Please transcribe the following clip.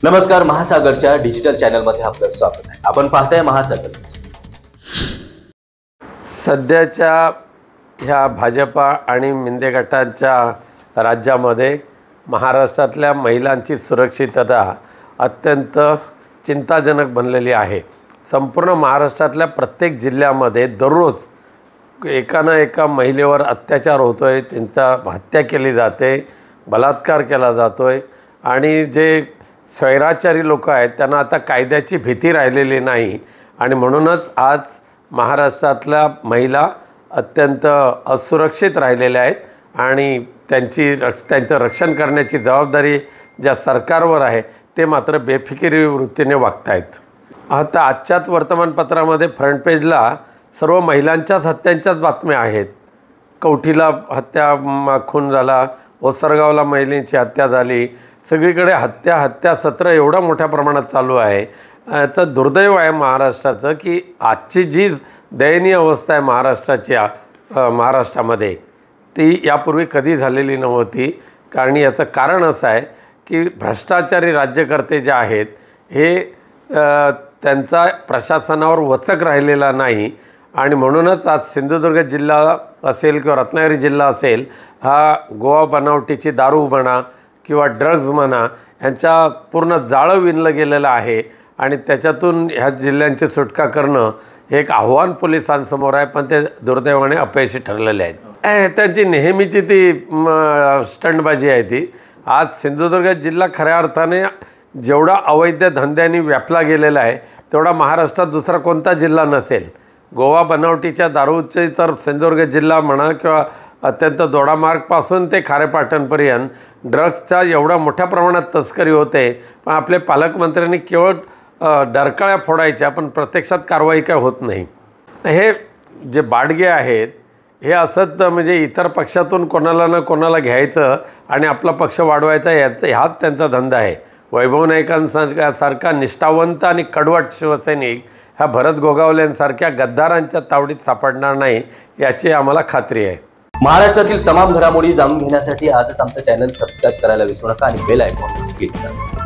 नमस्कार, महासागरच्या डिजिटल चॅनलमध्ये आपलं स्वागत आहे। आपण पाहताय महासागर न्यूज। सध्याच्या ह्या भाजपा आणि मिंदे गटांच्या राज्यामध्ये महाराष्ट्रातल्या महिलांची सुरक्षितता अत्यंत चिंताजनक बनलेली आहे। संपूर्ण महाराष्ट्रातल्या प्रत्येक जिल्ह्यामध्ये दररोज एका ना एका महिलेवर अत्याचार होतोय, त्यांचा हत्या केली जाते, बलात्कार केला जातोय आणि जे स्वैराचारी लोक आहेत त्यांना आता कायद्याची भीती राहिलेली नाही आणि म्हणूनच आज महाराष्ट्रातल्या महिला अत्यंत असुरक्षित राहिलेल्या आहेत आणि त्यांचं रक्षण करण्याची जबाबदारी ज्या सरकारवर आहे ते मात्र बेफिकिरी वृत्तीने वागत आहेत। आता आजच्याच वर्तमानपत्रामध्ये फ्रंट पेजला सर्व महिलांच्याच हत्यांच्याच बातम्या आहेत। कवठीला खून झाला, ओसरगावला महिलांची हत्या झाली, सगळीकडे हत्या सत्र एवढं मोठ्या प्रमाणात चालू आहे। याचं दुर्दैव आहे महाराष्ट्राचं की आजची जी दयनीय अवस्था आहे महाराष्ट्रामध्ये ती यापूर्वी कधी झालेली नव्हती। याचं कारण असं आहे की भ्रष्टाचारी राज्यकर्ते जे आहेत हे त्यांचा प्रशासनावर वचक राहिलेला नाही आणि म्हणूनच आज सिंधुदुर्ग जिल्हा असेल किंवा रत्नागिरी जिल्हा असेल हा गोवा बनावटीची दारू म्हणा किंवा ड्रग्ज म्हणा यांच्या पूर्ण जाळं विणलं गेलेलं आहे आणि त्याच्यातून ह्या जिल्ह्यांची सुटका करणं हे एक आव्हान पोलिसांसमोर आहे, पण ते दुर्दैवाने अपयशी ठरलेले आहेत। त्यांची नेहमीची ती स्टंटबाजी आहे ती। आज सिंधुदुर्ग जिल्हा खऱ्या अर्थाने जेवढा अवैध धंद्यांनी व्यापला गेलेला आहे तेवढा महाराष्ट्रात दुसरा कोणता जिल्हा नसेल। गोवा बनावटीच्या दारूचे तर सिंधुदुर्ग जिल्हा म्हणा किंवा अत्यंत दोडामार्गपासून ते खारेपाटणपर्यंत ड्रग्सच्या एवढ्या मोठ्या प्रमाणात तस्करी होते, पण आपले पालकमंत्र्यांनी केवळ डरकाळ्या फोडायच्या पण प्रत्यक्षात कारवाई काय होत नाही। हे जे बाडगे आहेत हे असंच म्हणजे इतर पक्षातून कोणाला ना कोणाला घ्यायचं आणि आपला पक्ष वाढवायचा ह्याच त्यांचा धंदा आहे। वैभव नाईकांसारखा निष्ठावंत आणि कडवट शिवसैनिक ह्या भरत गोगावलेंसारख्या गद्दारांच्या तावडीत सापडणार नाही याची आम्हाला खात्री आहे। महाराष्ट्रातील तमाम घडामोडी जाणून घेण्यासाठी आजच आमचं चॅनल सबस्क्राइब करायला विसरू नका आणि बेल आयकॉन क्लिक करा।